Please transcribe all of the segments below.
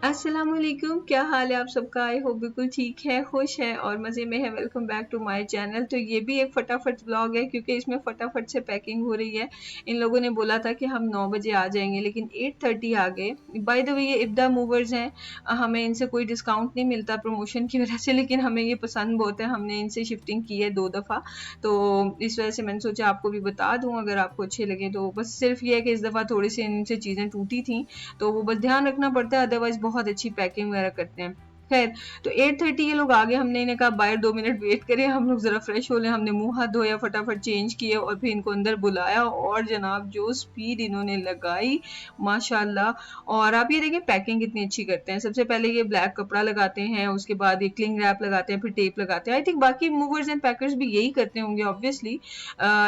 अस्सलामुअलैकुम, क्या हाल है आप सबका? आई होप बिल्कुल ठीक है, खुश है और मज़े में है। Welcome back to my channel. तो ये भी एक फटाफट व्लॉग है क्योंकि इसमें फटाफट से पैकिंग हो रही है। इन लोगों ने बोला था कि हम 9 बजे आ जाएंगे लेकिन 8:30 आ गए। बाय द वे ये इब्दा मूवर्स हैं, हमें इनसे कोई डिस्काउंट नहीं मिलता प्रमोशन की वजह से, लेकिन हमें ये पसंद बहुत है। हमने इनसे शिफ्टिंग की है 2 दफ़ा, तो इस वजह से मैंने सोचा आपको भी बता दूँ अगर आपको अच्छे लगे तो। बस सिर्फ ये है कि इस दफ़ा थोड़ी सी इनसे चीज़ें टूटी थी तो वो बस ध्यान रखना पड़ता है, अदरवाइज बहुत अच्छी पैकिंग वगैरह करते हैं। खैर, तो 8:30 ये लोग आ गए। हमने इन्हें कहा बाहर 2 मिनट वेट करें, हम लोग ज़रा फ्रेश हो लें। हमने मुँह हाथ धोया, फटाफट चेंज किए और फिर इनको अंदर बुलाया और जनाब जो स्पीड इन्होंने लगाई माशाल्लाह। और आप ये देखिए पैकिंग कितनी अच्छी करते हैं। सबसे पहले ये ब्लैक कपड़ा लगाते हैं, उसके बाद ये क्लिंग रैप लगाते हैं, फिर टेप लगाते हैं। आई थिंक बाकी मूवर्स एंड पैकर्स भी यही करते होंगे ऑब्वियसली,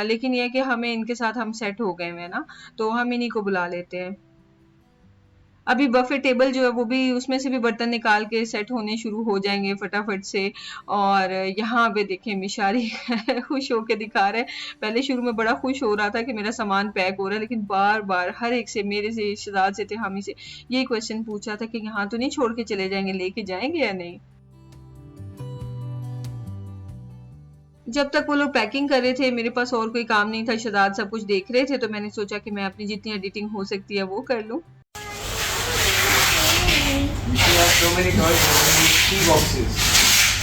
लेकिन ये है कि हमें इनके साथ हम सेट हो गए हैं ना, तो हम इन्हीं को बुला लेते हैं। अभी बफे टेबल जो है वो भी उसमें से भी बर्तन निकाल के सेट होने शुरू हो जाएंगे फटाफट से। और यहाँ पे देखें मिशारी खुश होके दिखा रहा है। पहले शुरू में बड़ा खुश हो रहा था कि मेरा सामान पैक हो रहा है, लेकिन बार बार हर एक से, मेरे से, शहजाद से थे, हामी से यही क्वेश्चन पूछा था कि यहाँ तो नहीं छोड़ के चले जाएंगे, लेके जाएंगे या नहीं। जब तक वो लोग पैकिंग कर रहे थे मेरे पास और कोई काम नहीं था, शहजाद सब कुछ देख रहे थे, तो मैंने सोचा कि मैं अपनी जितनी एडिटिंग हो सकती है वो कर लूँ।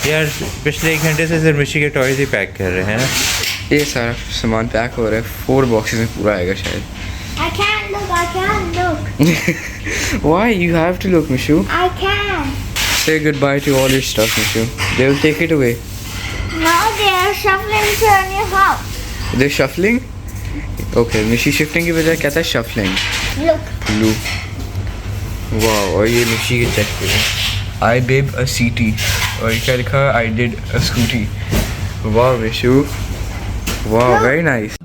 यार पिछले 1 घंटे से सिर्फ मिशी के टॉयज ही पैक कर रहे हैं ना। ये सारा सामान पैक हो रहा है, 4 बॉक्सेस में पूरा आएगा शायद। I can't look, I can't look. Why? You have to look, Mishu. I can. Say goodbye to all your stuff, Mishu. They will take it away. No, they are shuffling to a new house. They're shuffling? Okay, Mishi shifting की बजाय कहता है shuffling. Look. Loop. Wow, और ये मिशी के check करें। I babe a CT. और ये क्या लिखा है? I did a scooty. Wow, Mishu. Wow, very nice.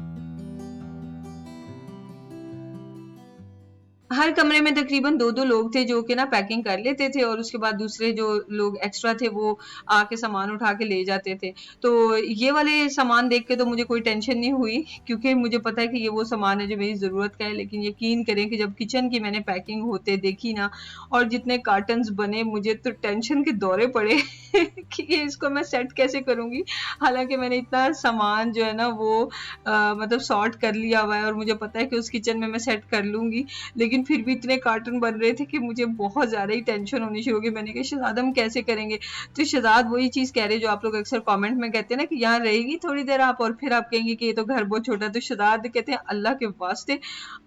हर कमरे में तकरीबन 2-2 लोग थे जो कि ना पैकिंग कर लेते थे और उसके बाद दूसरे जो लोग एक्स्ट्रा थे वो आके सामान उठा के ले जाते थे। तो ये वाले सामान देख के तो मुझे कोई टेंशन नहीं हुई क्योंकि मुझे पता है कि ये वो सामान है जो मेरी ज़रूरत का है। लेकिन यकीन करें कि जब किचन की मैंने पैकिंग होते देखी ना और जितने कार्टन्स बने, मुझे तो टेंशन के दौरे पड़े कि ये इसको मैं सेट कैसे करूँगी। हालाँकि मैंने इतना सामान जो है ना वो मतलब सॉर्ट कर लिया हुआ है और मुझे पता है कि उस किचन में मैं सेट कर लूँगी। लेकिन फिर भी इतने कार्टन बन रहे थे कि मुझे बहुत ज़्यादा ही टेंशन होनी शुरू हो गई। मैंने कहा शहजाद हम कैसे करेंगे? तो शहजाद वही चीज़ कह रहे जो आप लोग अक्सर कमेंट में कहते हैं ना कि यहाँ रहेगी थोड़ी देर आप और फिर आप कहेंगे कि ये तो घर बहुत छोटा है। तो शहजाद कहते हैं अल्लाह के वास्ते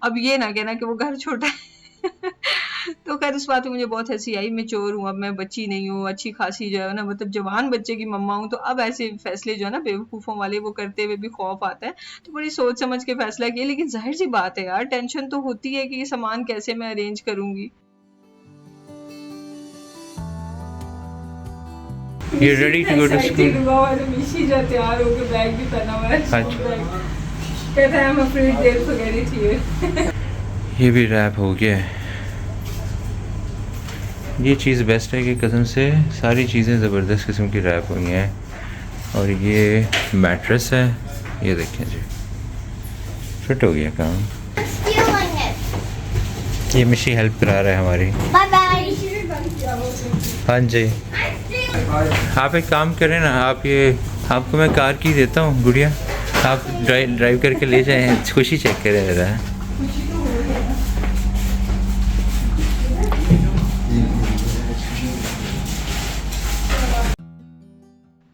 अब ये ना कहना कि वो घर छोटा है। तो खैर उस बात पे मुझे बहुत हंसी आई। मैं चोर हूँ, अब मैं बच्ची नहीं हूँ, अच्छी खासी जो है ना मतलब जवान बच्चे की मम्मा हूँ। तो अब ऐसे फैसले जो है ना बेवकूफ़ों वाले वो करते हुए भी खौफ आता है। तो बड़ी सोच समझ के फैसला किया, लेकिन जाहिर सी बात है यार टेंशन तो होती है कि ये सामान कैसे मैं अरेंज करूंगी। ये ready to go to school. Mishi जो तैयार होकर बैग भी पहना हुआ है, अच्छा। कहता है I'm afraid they'll forget it here। ये भी रैप हो गया है। ये चीज़ बेस्ट है कि कसम से सारी चीज़ें ज़बरदस्त किस्म की रैप हुई हैं। और ये मैट्रेस है, ये देखें जी, फिट हो गया काम। Stealing it. ये मिशी हेल्प करा रहा है हमारी। Bye bye. हाँ जी, आप एक काम करें ना, आप ये आपको मैं कार की देता हूँ गुड़िया, आप ड्राइव करके ले जाएं। खुशी चेक करे रहा है।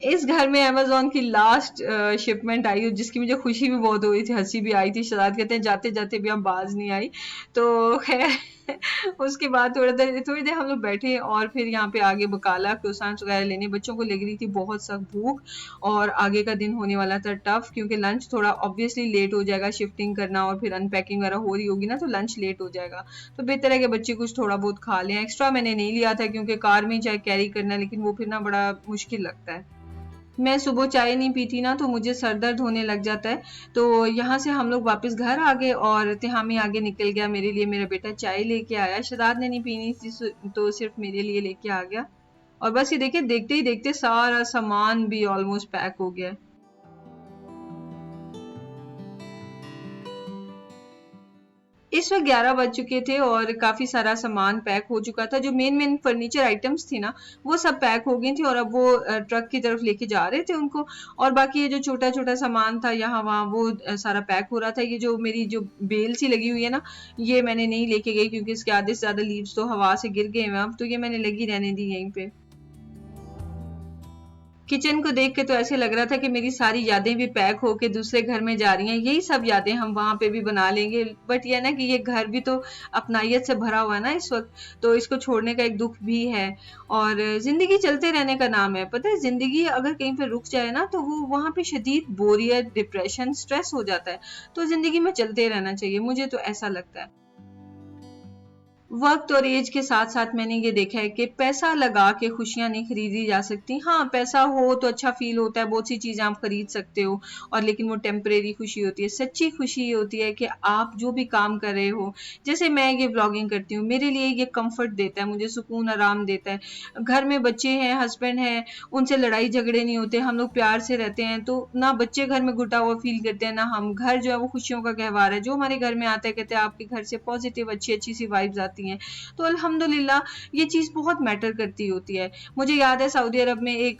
इस घर में अमेज़न की लास्ट शिपमेंट आई जिसकी मुझे खुशी भी बहुत हुई थी, हंसी भी आई थी। शहजाद कहते हैं जाते जाते भी हम बाज नहीं आई। तो खैर उसके बाद थोड़ी देर हम लोग बैठे और फिर यहाँ पे आगे बकाला क्रोसांट्स वगैरह लेने बच्चों को लग रही थी बहुत सख्त भूख और आगे का दिन होने वाला था टफ क्योंकि लंच थोड़ा ऑब्वियसली लेट हो जाएगा, शिफ्टिंग करना और फिर अनपैकिंग वगैरह हो रही होगी ना तो लंच लेट हो जाएगा। तो बेहतर है कि बच्चे कुछ थोड़ा बहुत खा लें। एक्स्ट्रा मैंने नहीं लिया था क्योंकि कार में चाहे कैरी करना, लेकिन वो फिर ना बड़ा मुश्किल लगता है। मैं सुबह चाय नहीं पीती ना तो मुझे सर दर्द होने लग जाता है। तो यहाँ से हम लोग वापस घर आ गए और तिहामी आगे निकल गया मेरे लिए, मेरा बेटा चाय लेके आया। शहजाद ने नहीं पीनी थी तो सिर्फ मेरे लिए लेके आ गया। और बस ये देखिए देखते ही देखते सारा सामान भी ऑलमोस्ट पैक हो गया। इस वक्त 11 बज चुके थे और काफ़ी सारा सामान पैक हो चुका था। जो मेन फर्नीचर आइटम्स थी ना, वो सब पैक हो गई थी और अब वो ट्रक की तरफ लेके जा रहे थे उनको। और बाकी ये जो छोटा छोटा सामान था यहाँ वहाँ, वो सारा पैक हो रहा था। ये जो मेरी जो बेल सी लगी हुई है ना, ये मैंने नहीं लेके गई क्योंकि इसके आधे से ज़्यादा लीव्स तो हवा से गिर गए हैं अब, तो ये मैंने लगी रहने दी यहीं पे। किचन को देख के तो ऐसे लग रहा था कि मेरी सारी यादें भी पैक होके दूसरे घर में जा रही हैं। यही सब यादें हम वहाँ पे भी बना लेंगे, बट ये ना कि ये घर भी तो अपनाइयत से भरा हुआ है ना इस वक्त, तो इसको छोड़ने का एक दुख भी है। और जिंदगी चलते रहने का नाम है। पता है, जिंदगी अगर कहीं पे रुक जाए ना तो वो वहाँ पे शदीद बोरियत, डिप्रेशन, स्ट्रेस हो जाता है। तो जिंदगी में चलते रहना चाहिए, मुझे तो ऐसा लगता है। वक्त और एज के साथ साथ मैंने ये देखा है कि पैसा लगा के खुशियां नहीं खरीदी जा सकती। हाँ, पैसा हो तो अच्छा फील होता है, बहुत सी चीजें आप खरीद सकते हो, और लेकिन वो टेम्परेरी खुशी होती है। सच्ची खुशी ये होती है कि आप जो भी काम कर रहे हो, जैसे मैं ये व्लॉगिंग करती हूँ, मेरे लिए ये कंफर्ट देता है, मुझे सुकून, आराम देता है। घर में बच्चे हैं, हस्बैंड है, उनसे लड़ाई झगड़े नहीं होते, हम लोग प्यार से रहते हैं, तो ना बच्चे घर में घुटा हुआ फील करते हैं, ना हम। घर जो है वो खुशियों का गहवार है। जो हमारे घर में आता है, कहते हैं आपके घर से पॉजिटिव अच्छी अच्छी सी वाइब्स आती हैं। तो अल्हम्दुलिल्लाह ये चीज़ बहुत मैटर करती होती है। मुझे याद है सऊदी अरब में एक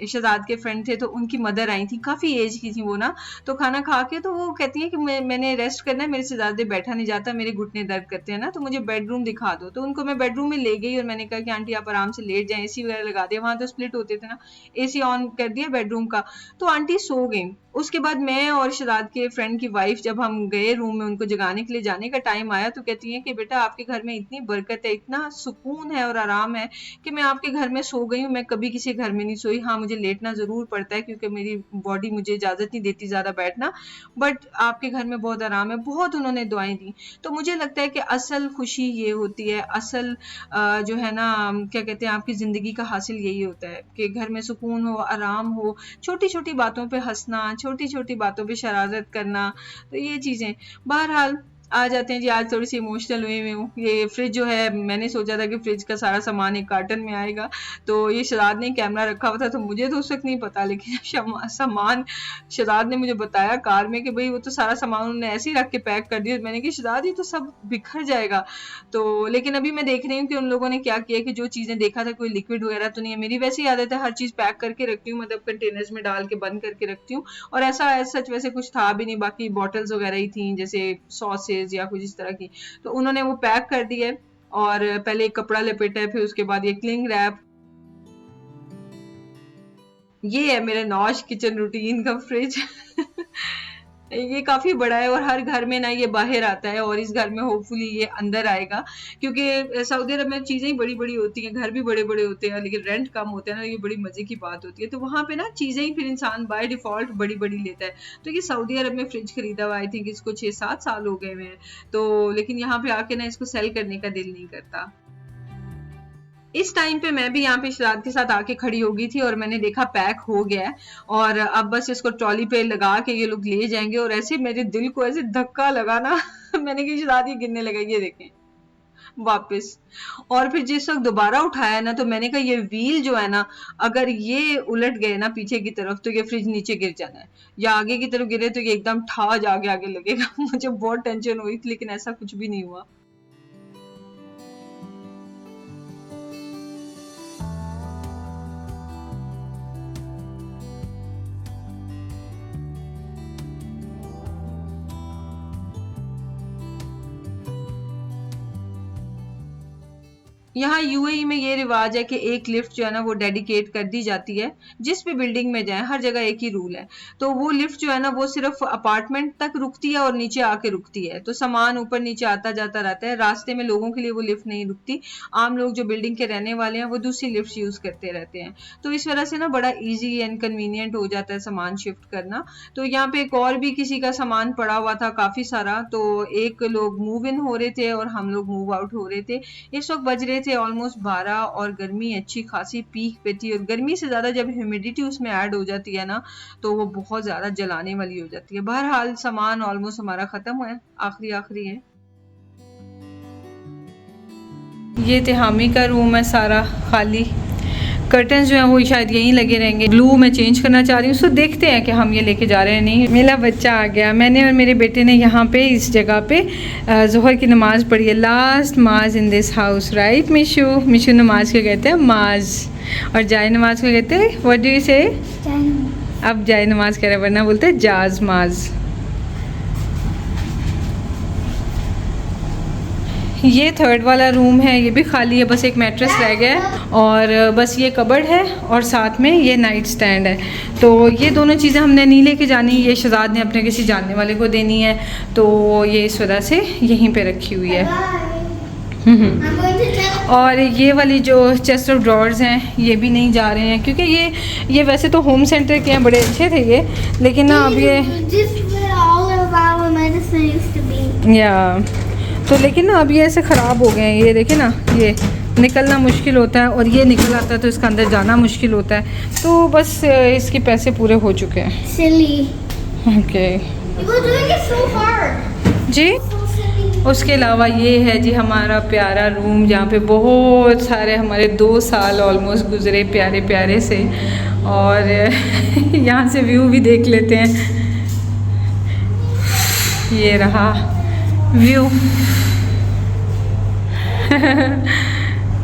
शहजाद के फ्रेंड थे, तो उनकी मदर आई थी, काफ़ी एज की थी वो ना। तो खाना खा के तो वो कहती है कि मैंने रेस्ट करना है, मेरे से ज़्यादा बैठा नहीं जाता, मेरे घुटने दर्द करते हैं ना, तो मुझे बेडरूम दिखा दो। तो उनको मैं बेडरूम में ले गई और मैंने कहा कि आंटी आप आराम से लेट जाएं, एसी वगैरह लगा दिया, वहाँ तो स्प्लिट होते थे ना, एसी ऑन कर दिया बेडरूम का, तो आंटी सो गई। उसके बाद मैं और शहजाद के फ्रेंड की वाइफ जब हम गए रूम में उनको जगाने के लिए, जाने का टाइम आया, तो कहती है कि बेटा आपके घर में इतनी बरकत है, इतना सुकून है और आराम है कि मैं आपके घर में सो गई हूँ, मैं कभी किसी घर में नहीं सोई। हाँ, मुझे लेटना ज़रूर पड़ता है क्योंकि मेरी बॉडी मुझे इजाज़त नहीं देती ज़्यादा बैठना, बट आपके घर में बहुत आराम है। बहुत उन्होंने दुआएं दी। तो मुझे लगता है कि असल खुशी ये होती है, असल जो है ना, क्या कहते हैं, आपकी ज़िंदगी का हासिल यही होता है कि घर में सुकून हो, आराम हो, छोटी छोटी बातों पे हंसना, छोटी छोटी बातों पे शरारत करना, तो ये चीज़ें। बहरहाल आ जाते हैं जी, आज थोड़ी सी इमोशनल हुई मैं हूँ। ये फ्रिज जो है, मैंने सोचा था कि फ्रिज का सारा सामान एक कार्टन में आएगा, तो ये शहजाद ने कैमरा रखा हुआ था, तो मुझे तो उस वक्त नहीं पता, लेकिन सामान शहजाद ने मुझे बताया कार में कि भाई वो तो सारा सामान उन्होंने ऐसे ही रख के पैक कर दिया। मैंने कहा शहजाद ये तो सब बिखर जाएगा। तो लेकिन अभी मैं देख रही हूँ कि उन लोगों ने क्या किया कि जो चीज़ें देखा था, कोई लिक्विड वगैरह तो नहीं है। मेरी वैसी आदत है, हर चीज़ पैक करके रखती हूँ, मतलब कंटेनर्स में डाल के बंद करके रखती हूँ, और ऐसा सच वैसे कुछ था भी नहीं। बाकी बॉटल्स वगैरह ही थी, जैसे सॉसेज या कुछ इस तरह की, तो उन्होंने वो पैक कर दिया है और पहले एक कपड़ा लपेटा है, फिर उसके बाद ये क्लिंग रैप। ये है मेरे नौश किचन रूटीन का फ्रिज। ये काफी बड़ा है और हर घर में ना ये बाहर आता है, और इस घर में होपफुली ये अंदर आएगा, क्योंकि सऊदी अरब में चीजें बड़ी बड़ी होती हैं, घर भी बड़े बड़े होते हैं, लेकिन रेंट कम होता है ना, ये बड़ी मजे की बात होती है। तो वहां पे ना चीजें ही फिर इंसान बाय डिफॉल्ट बड़ी बड़ी लेता है। तो ये सऊदी अरब में फ्रिज खरीदा हुआ, आई थिंक इसको 6-7 साल हो गए हैं, तो लेकिन यहाँ पे आके ना इसको सेल करने का दिल नहीं करता। इस टाइम पे मैं भी यहाँ पे शहजाद के साथ आके खड़ी हो गई थी और मैंने देखा पैक हो गया है, और अब बस इसको ट्रॉली पे लगा के ये लोग ले जाएंगे। और ऐसे मेरे दिल को ऐसे धक्का लगा ना मैंने कहा शहजाद ये गिरने लगा, ये देखें वापस। और फिर जिस वक्त दोबारा उठाया ना, तो मैंने कहा ये व्हील जो है ना, अगर ये उलट गए ना पीछे की तरफ, तो ये फ्रिज नीचे गिर जाना है, या आगे की तरफ गिरे तो ये एकदम ठा जाके आगे लगेगा। मुझे बहुत टेंशन हुई थी, लेकिन ऐसा कुछ भी नहीं हुआ। यहाँ यूएई में ये रिवाज है कि एक लिफ्ट जो है ना वो डेडिकेट कर दी जाती है। जिस भी बिल्डिंग में जाए हर जगह एक ही रूल है, तो वो लिफ्ट जो है ना वो सिर्फ अपार्टमेंट तक रुकती है और नीचे आके रुकती है। तो सामान ऊपर नीचे आता जाता रहता है, रास्ते में लोगों के लिए वो लिफ्ट नहीं रुकती। आम लोग जो बिल्डिंग के रहने वाले हैं वो दूसरी लिफ्ट यूज करते रहते हैं। तो इस वजह से ना बड़ा ईजी एंड कन्वीनियंट हो जाता है सामान शिफ्ट करना। तो यहाँ पे एक और भी किसी का सामान पड़ा हुआ था काफी सारा, तो एक लोग मूव इन हो रहे थे और हम लोग मूव आउट हो रहे थे। इस वक्त बज रहे थे ऑलमोस्ट 12 और गर्मी अच्छी खासी पीक पे थी, और गर्मी से ज्यादा जब ह्यूमिडिटी उसमें ऐड हो जाती है ना, तो वो बहुत ज्यादा जलाने वाली हो जाती है। बहरहाल सामान ऑलमोस्ट हमारा खत्म है, आखिरी है। ये तिहामी का रूम है सारा खाली, कर्टन्स जो हैं वो शायद यहीं लगे रहेंगे। ब्लू मैं चेंज करना चाह रही हूँ, सो देखते हैं कि हम ये लेके जा रहे हैं नहीं। मेरा बच्चा आ गया, मैंने और मेरे बेटे ने यहाँ पे इस जगह पे ज़ोहर की नमाज़ पढ़ी है। लास्ट माज in this house, right Mishu? Mishu नमाज को कहते हैं माज, और जाए नमाज को कहते हैं व्हाट डू यू से? अब जाए नमाज कह रहे, वरना बोलते हैं जाज माज। ये थर्ड वाला रूम है, ये भी खाली है, बस एक मैट्रेस रह गया है और बस ये कबर्ड है और साथ में ये नाइट स्टैंड है। तो ये दोनों चीज़ें हमने नहीं लेके जानी, ये शहजाद ने अपने किसी जानने वाले को देनी है, तो ये इस वजह से यहीं पे रखी हुई है। और ये वाली जो चेस्ट ऑफ ड्रॉर्स हैं ये भी नहीं जा रहे हैं, क्योंकि ये वैसे तो होम सेंटर के हैं, बड़े अच्छे थे ये, लेकिन ना अब ये या तो लेकिन ना अब ये ऐसे ख़राब हो गए हैं। ये देखें ना, ये निकलना मुश्किल होता है और ये निकल आता है तो इसका अंदर जाना मुश्किल होता है, तो बस इसके पैसे पूरे हो चुके हैं। ओके जी। उसके अलावा ये है जी हमारा प्यारा रूम, जहाँ पे बहुत सारे हमारे 2 साल ऑलमोस्ट गुजरे प्यारे प्यारे से, और यहाँ से व्यू भी देख लेते हैं। ये रहा व्यू।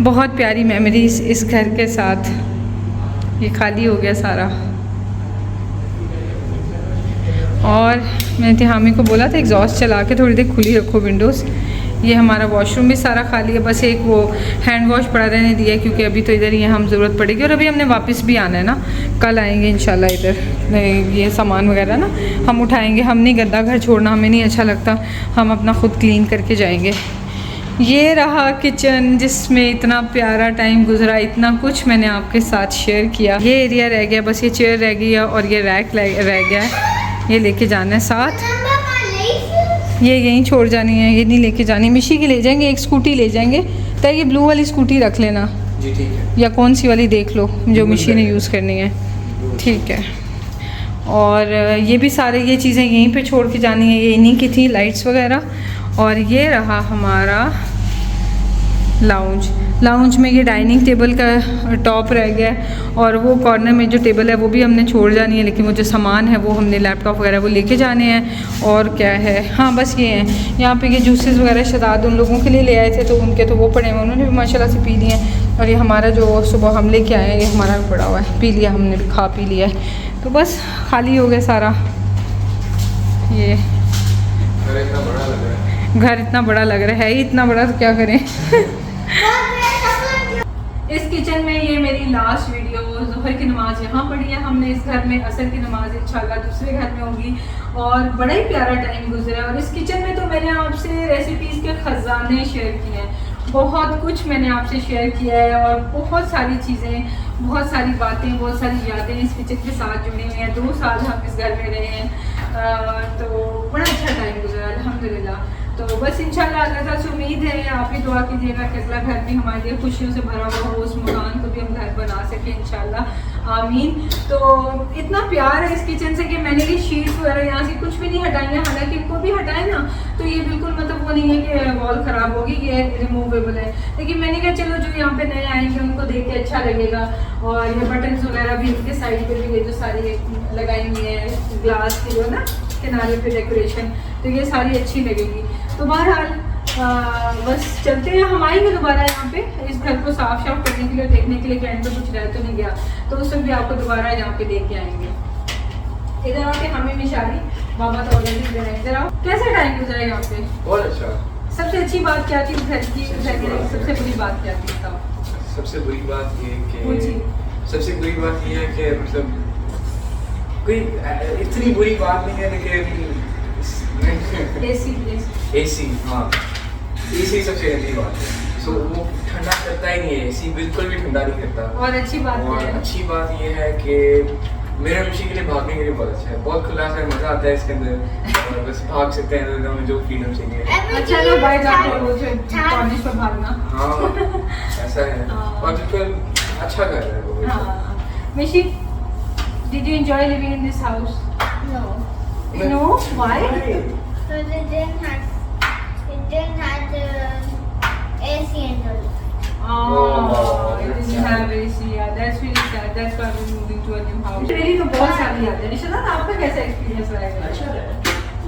बहुत प्यारी मेमोरीज इस घर के साथ। ये खाली हो गया सारा, और मैंने हामी को बोला था एग्जॉस्ट चला के थोड़ी देर खुली रखो विंडोज़। ये हमारा वॉशरूम भी सारा खाली है, बस एक वो हैंड वॉश पड़ा रहने दिया है, क्योंकि अभी तो इधर ये हम ज़रूरत पड़ेगी, और अभी हमने वापस भी आना है ना, कल आएंगे इंशाल्लाह इधर। ये सामान वगैरह ना हम उठाएंगे, हम नहीं गंदा घर छोड़ना, हमें नहीं अच्छा लगता, हम अपना ख़ुद क्लीन करके जाएंगे। ये रहा किचन, जिसमें इतना प्यारा टाइम गुजरा, इतना कुछ मैंने आपके साथ शेयर किया। ये एरिया रह गया, बस ये चेयर रह गई है और ये रैक रह गया है, ये लेके जाना है साथ। ये यहीं छोड़ जानी है, ये नहीं लेके जानी। मिशी की ले जाएंगे, एक स्कूटी ले जाएंगे, तो ये ब्लू वाली स्कूटी रख लेना जी, ठीक है, या कौन सी वाली देख लो जो मिशी ने यूज़ करनी है, ठीक है। और ये भी सारे ये चीज़ें यहीं पे छोड़ के जानी है, ये इन्हीं की थी लाइट्स वगैरह। और ये रहा हमारा लाउंज में ये डाइनिंग टेबल का टॉप रह गया है, और वो कॉर्नर में जो टेबल है वो भी हमने छोड़ जानी है, लेकिन वो जो सामान है वो हमने लैपटॉप वगैरह वो लेके जाने हैं। और क्या है, हाँ बस ये हैं, यहाँ पे ये जूसेस वगैरह शहजाद उन लोगों के लिए ले आए थे, तो उनके तो वो पड़े हुए, उन्होंने भी माशाल्लाह से पी लिए हैं। और ये हमारा जो सुबह हम लेके आए हैं, ये हमारा भी पड़ा हुआ है, पी लिया हमने भी, खा पी लिया है, तो बस खाली हो गया सारा। ये घर इतना बड़ा लग रहा है ही इतना बड़ा, तो क्या करें। इस किचन में ये मेरी लास्ट वीडियो, ज़ोहर की नमाज़ यहाँ पढ़ी है हमने इस घर में, असर की नमाज़ इंशाल्लाह दूसरे घर में होगी, और बड़ा ही प्यारा टाइम गुजरा। और इस किचन में तो मैंने आपसे रेसिपीज़ के ख़जाने शेयर किए हैं, बहुत कुछ मैंने आपसे शेयर किया है, और बहुत सारी चीज़ें, बहुत सारी बातें, बहुत सारी यादें इस किचन के साथ जुड़ी हुई हैं। 2 साल हम इस घर में रहे हैं, तो बड़ा अच्छा टाइम गुजरा अल्हम्दुलिल्लाह। तो बस इंशाल्लाह अल्लाह ताला से उम्मीद है, आप ही दुआ कीजिएगा कि अगला घर भी हमारे लिए खुशियों से भरा हुआ हो, उस मकान को भी हम घर बना सकें इंशाल्लाह, आमीन। तो इतना प्यार है इस किचन से कि मैंने ये शीट्स वगैरह यहाँ से कुछ भी नहीं हटाई है, हालांकि इनको भी हटाए ना तो ये बिल्कुल मतलब वो नहीं है कि वॉल ख़राब होगी, ये रिमूवेबल है, लेकिन मैंने कहा चलो जो यहाँ पे नए आएंगे उनको देख के अच्छा लगेगा। और ये बटन्स वगैरह भी इनके साइड पे भी ये जो सारी लगाई हुई है ग्लास की जो ना किनारे पे डेकोरेशन, तो ये सारी अच्छी लगेगी। तो बहरहाल बस चलते हैं, हम आएंगे दोबारा यहाँ पे इस घर को साफ करने के लिए, देखने के लिए, कैंट तो कुछ रह तो नहीं गया, तो उस वक्त भी आपको दोबारा यहाँ पे देख के आएंगे। इधर आके हमें मिशाली बाबा तो ऑलरेडी इधर है, इधर आओ। कैसा टाइम गुजरा यहाँ पे? बहुत अच्छा। सबसे अच्छी बात क्या थी घर की, सबसे बुरी बात क्या थी? सबसे बुरी बात ये कि सबसे बुरी बात ये है कि मतलब कोई इतनी बुरी बात नहीं है, लेकिन एसी, हाँ एसी सबसे गंदी बात है। सो वो ठंडा करता ही नहीं है, एसी बिल्कुल भी ठंडा नहीं करता। और अच्छी बात ये है कि मेरे मिशी के लिए भागने के लिए बहुत अच्छा है, बहुत खुला सा मजा आता है इसके अंदर, और बस भाग सकते हैं हमें जो फ्रीडम चाहिए। अच्छा लो बाय कॉर्निश पर भागना, हाँ ऐसा है, और बिल्कुल अच्छा कर रहा है वो। हाँ मिशी, did you enjoy living in this house? No, why? Because it didn't have the AC in the Oh, it didn't have AC. Yeah, that's really sad. That's why we're moving to a new house. मेरी तो बहुत सारी यादें हैं। निशांत, आपका कैसा experience रहा है? अच्छा रहा है।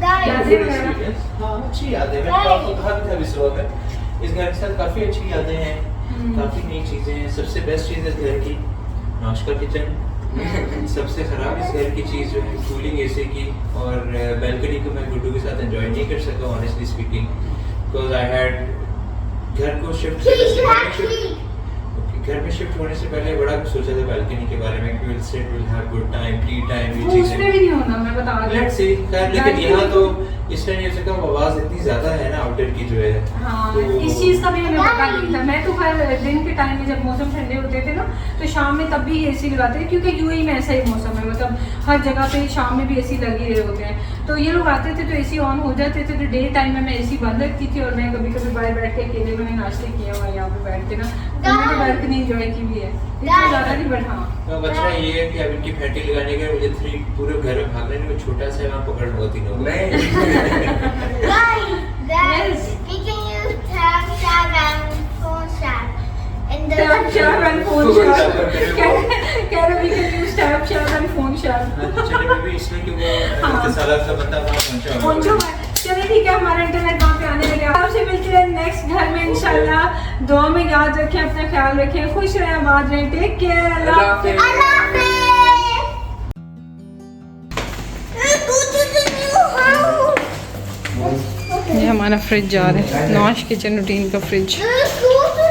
Guys, यादें वगैरह? हाँ, अच्छी यादें हैं। मैं आपको कहा भी था इस वक्त इस घर के साथ काफ़ी अच्छी यादें हैं, काफ़ी नई चीज़ें हैं। सबसे बेस्ट चीज़ इस घर की नौश का किचन। सबसे ख़राब इस घर की चीज़ जो है कूलिंग एसी की, और बैल्कनी को मैं गुड्डू के साथ एंजॉय नहीं कर सका honestly speaking, because I had घर को शिफ्ट घर में शिफ्ट होने से पहले बड़ा कुछ सोचा था बैल्कनी के बारे में कि will sit will have good time T time ये वो चीज़ें। उसमें भी नहीं होना, मैं बता रही लेट्स सी खैर, लेकिन यहाँ तो इसलिए नहीं हो सका, आवाज़ इतनी ज़्यादा है ना आउटर की जो है। हाँ, तो इस चीज़ का भी हमें पता नहीं था। मैं तो खैर दिन के टाइम में जब मौसम ठंडे होते थे ना, तो शाम में तब भी एसी लगाते थे, क्योंकि यूएई में ऐसा ही मौसम है, मतलब हर जगह पे शाम में भी एसी लगी रहे होते हैं। तो ये लोग आते थे तो एसी ऑन हो जाते थे, तो डे टाइम में मैं एसी बंद रखती थी, और मैं कभी कभी बाहर बैठ के अकेले मैंने नाश्ते किए हुआ यहाँ पे बैठ के ना, तो मैंने बैल्कनी एंजॉय की भी है। इतना ज़्यादा नहीं, बट हाँ तो बचना ये है कि अब इनकी फैंटी लगाने के मुझे पूरे घर में भागने में छोटा सा वहाँ पकड़ बहुत ही लोग नहीं guys, Yes. we can use Tab and Phone Shop. In the tap shop and phone shop, कह रहे we can use tap shop and phone shop. चलिए मैं भी इसलिए कि वो हाँ। इत्तेसालात का बंदा वहाँ पहुँचा हुआ है। चलिए ठीक है, हमारा इंटरनेट वहाँ पे आने लगे। आपसे मिलते हैं नेक्स्ट घर में इंशाल्लाह। दुआ में याद रखें, अपना ख्याल रखें, खुश रहें, आबाद रहें। टेक केयर, अल्लाह हाफिज़। Allah Let's go to the new house. ये हमारा फ्रिज जा रहा है, नौश किचन रूटीन का फ्रिज। Let's go to